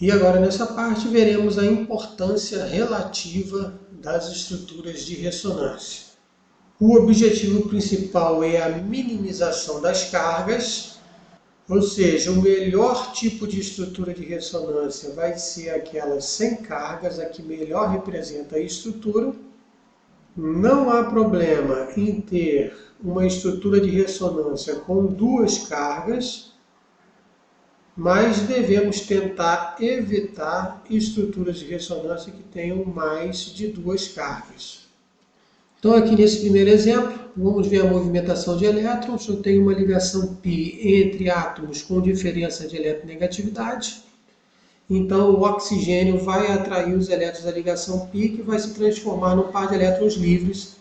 E agora nessa parte veremos a importância relativa das estruturas de ressonância. O objetivo principal é a minimização das cargas, ou seja, o melhor tipo de estrutura de ressonância vai ser aquela sem cargas, a que melhor representa a estrutura. Não há problema em ter uma estrutura de ressonância com duas cargas, mas devemos tentar evitar estruturas de ressonância que tenham mais de duas cargas. Então aqui nesse primeiro exemplo, vamos ver a movimentação de elétrons. Eu tenho uma ligação π entre átomos com diferença de eletronegatividade. Então o oxigênio vai atrair os elétrons da ligação π, que vai se transformar num par de elétrons livres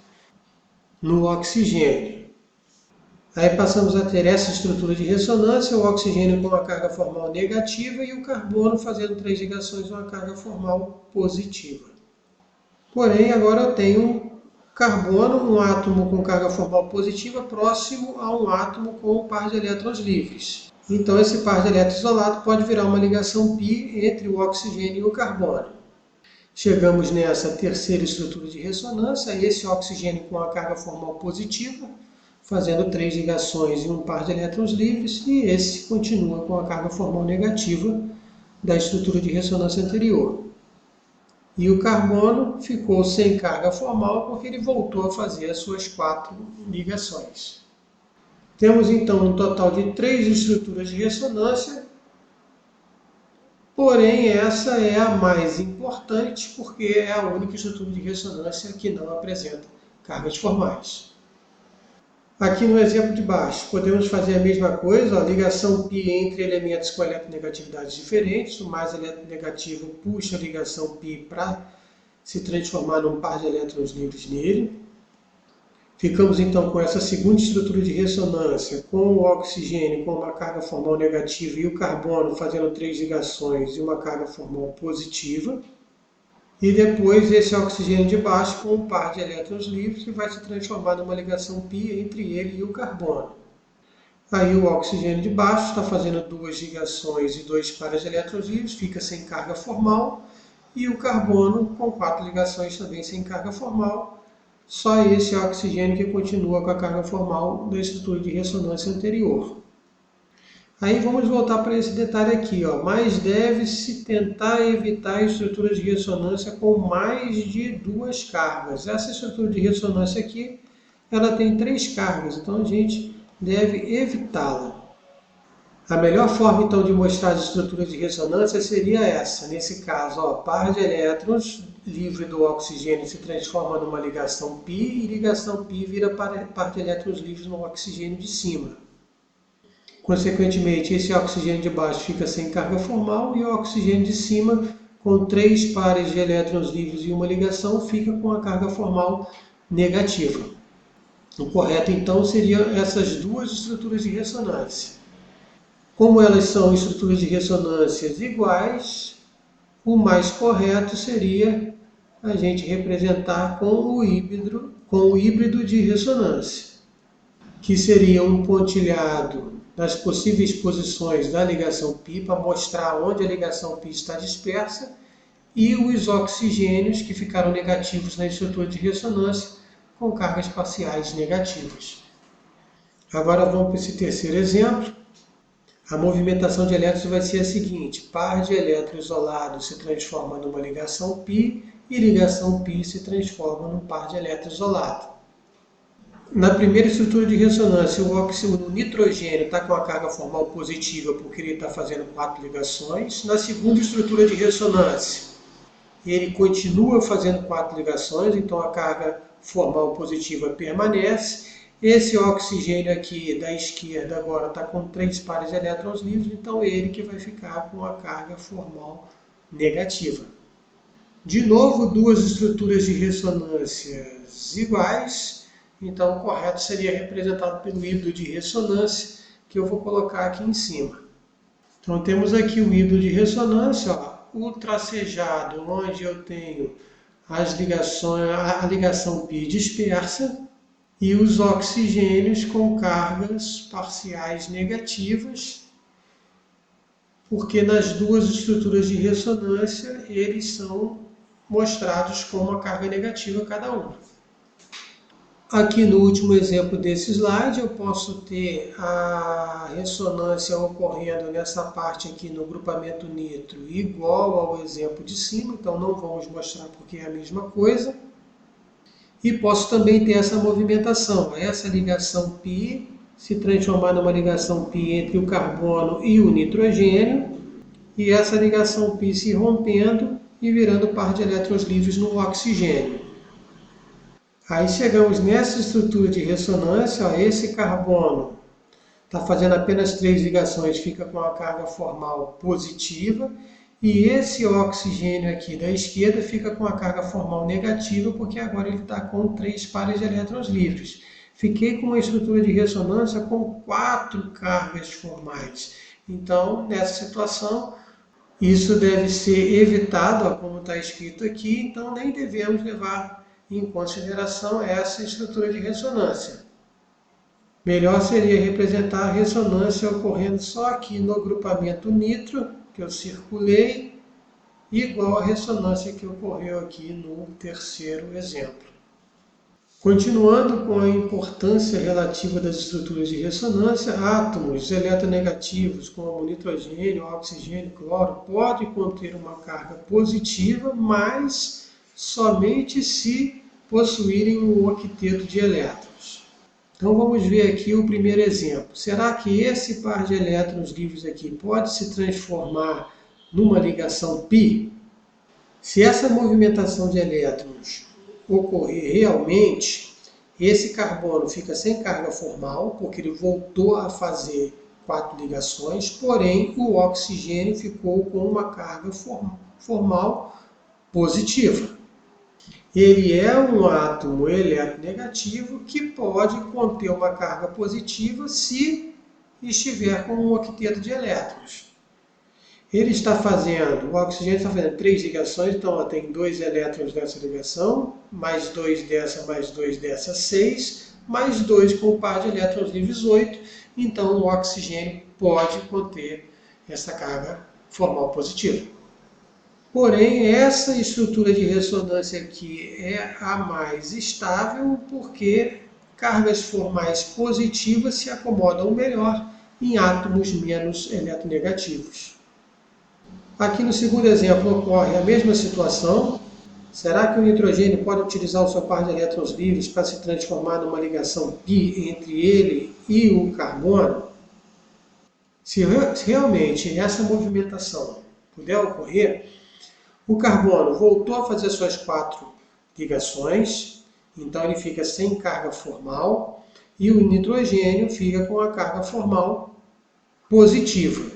no oxigênio. Aí passamos a ter essa estrutura de ressonância, o oxigênio com uma carga formal negativa e o carbono fazendo 3 ligações com uma carga formal positiva. Porém, agora eu tenho carbono, um átomo com carga formal positiva, próximo a um átomo com um par de elétrons livres. Então esse par de elétrons isolado pode virar uma ligação π entre o oxigênio e o carbono. Chegamos nessa terceira estrutura de ressonância, esse oxigênio com a carga formal positiva, fazendo 3 ligações e um par de elétrons livres, e esse continua com a carga formal negativa da estrutura de ressonância anterior. E o carbono ficou sem carga formal porque ele voltou a fazer as suas 4 ligações. Temos então um total de 3 estruturas de ressonância, porém essa é a mais importante porque é a única estrutura de ressonância que não apresenta cargas formais. Aqui no exemplo de baixo, podemos fazer a mesma coisa, ligação π entre elementos com eletronegatividades diferentes. O mais eletronegativo puxa a ligação π para se transformar num par de elétrons livres nele. Ficamos então com essa segunda estrutura de ressonância, com o oxigênio com uma carga formal negativa e o carbono fazendo 3 ligações e uma carga formal positiva. E depois esse oxigênio de baixo com um par de elétrons livres que vai se transformar numa ligação π entre ele e o carbono. Aí o oxigênio de baixo está fazendo 2 ligações e 2 pares de elétrons livres, fica sem carga formal. E o carbono com 4 ligações também sem carga formal. Só esse oxigênio que continua com a carga formal da estrutura de ressonância anterior. Aí vamos voltar para esse detalhe aqui, ó. Mas deve-se tentar evitar estruturas de ressonância com mais de 2 cargas. Essa estrutura de ressonância aqui, ela tem 3 cargas, então a gente deve evitá-la. A melhor forma então de mostrar as estruturas de ressonância seria essa. Nesse caso, ó, par de elétrons livre do oxigênio se transforma numa ligação π e ligação π vira par de elétrons livres no oxigênio de cima. Consequentemente, esse oxigênio de baixo fica sem carga formal e o oxigênio de cima, com 3 pares de elétrons livres e uma ligação, fica com a carga formal negativa. O correto, então, seriam essas 2 estruturas de ressonância. Como elas são estruturas de ressonâncias iguais, o mais correto seria a gente representar com o híbrido de ressonância, que seria um pontilhado das possíveis posições da ligação π para mostrar onde a ligação π está dispersa e os oxigênios que ficaram negativos na estrutura de ressonância com cargas parciais negativas. Agora vamos para esse terceiro exemplo. A movimentação de elétrons vai ser a seguinte: par de elétrons isolados se transforma numa ligação π e ligação π se transforma num par de elétrons isolado. Na primeira estrutura de ressonância, o nitrogênio está com a carga formal positiva porque ele está fazendo 4 ligações. Na segunda estrutura de ressonância, ele continua fazendo 4 ligações, então a carga formal positiva permanece. Esse oxigênio aqui da esquerda agora está com 3 pares de elétrons livres, então ele que vai ficar com a carga formal negativa. De novo, 2 estruturas de ressonâncias iguais. Então, o correto seria representado pelo híbrido de ressonância, que eu vou colocar aqui em cima. Então, temos aqui o híbrido de ressonância, ó, ultracejado, onde eu tenho as ligações, a ligação π dispersa e os oxigênios com cargas parciais negativas. porque nas duas estruturas de ressonância eles são mostrados com uma carga negativa cada um. Aqui no último exemplo desse slide eu posso ter a ressonância ocorrendo nessa parte aqui no grupamento nitro igual ao exemplo de cima, então não vamos mostrar porque é a mesma coisa. E posso também ter essa movimentação, essa ligação π se transformar numa ligação π entre o carbono e o nitrogênio, e essa ligação π se rompendo e virando par de elétrons livres no oxigênio. Aí chegamos nessa estrutura de ressonância, ó, esse carbono está fazendo apenas 3 ligações, fica com a carga formal positiva, e esse oxigênio aqui da esquerda fica com a carga formal negativa, porque agora ele está com 3 pares de elétrons livres. Fiquei com uma estrutura de ressonância com 4 cargas formais. Então, nessa situação, isso deve ser evitado, ó, como está escrito aqui, então nem devemos levar em consideração essa estrutura de ressonância. Melhor seria representar a ressonância ocorrendo só aqui no grupamento nitro, que eu circulei, igual a ressonância que ocorreu aqui no terceiro exemplo. Continuando com a importância relativa das estruturas de ressonância, átomos eletronegativos, como nitrogênio, oxigênio, cloro, podem conter uma carga positiva, mas somente se possuírem um octeto de elétrons. Então vamos ver aqui o primeiro exemplo. Será que esse par de elétrons livres aqui pode se transformar numa ligação π? Se essa movimentação de elétrons ocorrer realmente, esse carbono fica sem carga formal, porque ele voltou a fazer 4 ligações, porém o oxigênio ficou com uma carga formal positiva. Ele é um átomo eletronegativo que pode conter uma carga positiva se estiver com um octeto de elétrons. Ele está fazendo, o oxigênio está fazendo 3 ligações, então ó, tem 2 elétrons dessa ligação, mais 2 dessa, 6, mais 2 com o par de elétrons livres 8, então o oxigênio pode conter essa carga formal positiva. Porém, essa estrutura de ressonância aqui é a mais estável porque cargas formais positivas se acomodam melhor em átomos menos eletronegativos. Aqui no segundo exemplo ocorre a mesma situação. Será que o nitrogênio pode utilizar o seu par de elétrons livres para se transformar numa ligação π entre ele e o carbono? Se realmente essa movimentação puder ocorrer, o carbono voltou a fazer suas 4 ligações, então ele fica sem carga formal, e o nitrogênio fica com a carga formal positiva.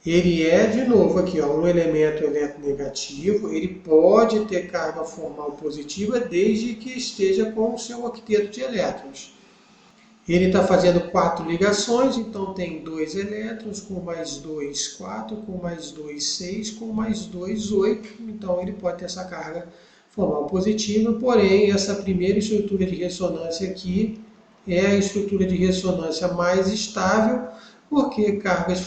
Ele é, de novo, aqui, ó, um elemento eletronegativo, ele pode ter carga formal positiva desde que esteja com o seu octeto de elétrons. Ele está fazendo 4 ligações, então tem 2 elétrons, com mais 2, 4, com mais 2, 6, com mais 2, 8. Então ele pode ter essa carga formal positiva, porém essa primeira estrutura de ressonância aqui é a estrutura de ressonância mais estável, porque cargas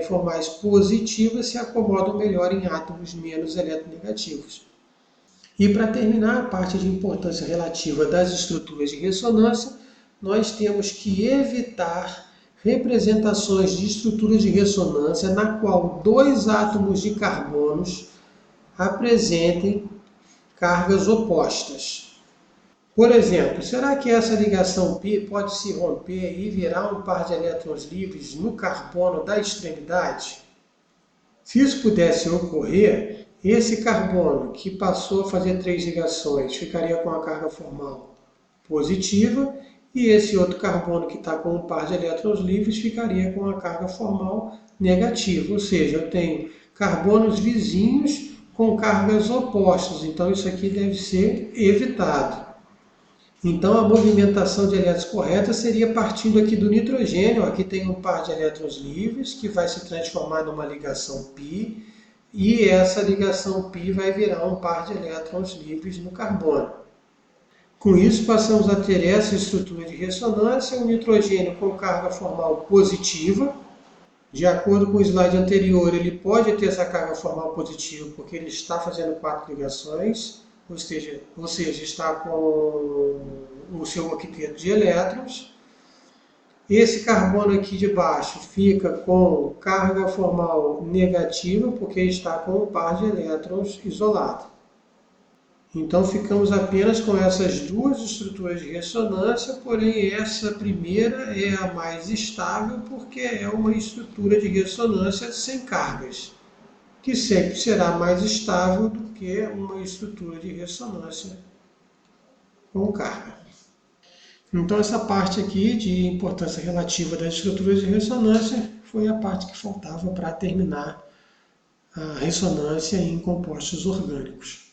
formais positivas se acomodam melhor em átomos menos eletronegativos. E para terminar a parte de importância relativa das estruturas de ressonância, nós temos que evitar representações de estruturas de ressonância na qual 2 átomos de carbonos apresentem cargas opostas. Por exemplo, será que essa ligação π pode se romper e virar um par de elétrons livres no carbono da extremidade? Se isso pudesse ocorrer, esse carbono que passou a fazer 3 ligações ficaria com a carga formal positiva, e esse outro carbono que está com um par de elétrons livres ficaria com a carga formal negativa. Ou seja, eu tenho carbonos vizinhos com cargas opostas, então isso aqui deve ser evitado. Então a movimentação de elétrons correta seria partindo aqui do nitrogênio. Aqui tem um par de elétrons livres que vai se transformar numa ligação π, e essa ligação π vai virar um par de elétrons livres no carbono. Com isso, passamos a ter essa estrutura de ressonância, o nitrogênio com carga formal positiva, De acordo com o slide anterior, ele pode ter essa carga formal positiva porque ele está fazendo 4 ligações, ou seja, está com o seu octeto de elétrons. Esse carbono aqui de baixo fica com carga formal negativa porque está com um par de elétrons isolado. Então ficamos apenas com essas duas estruturas de ressonância, porém essa primeira é a mais estável porque é uma estrutura de ressonância sem cargas, que sempre será mais estável do que uma estrutura de ressonância com carga. Então essa parte aqui de importância relativa das estruturas de ressonância foi a parte que faltava para terminar a ressonância em compostos orgânicos.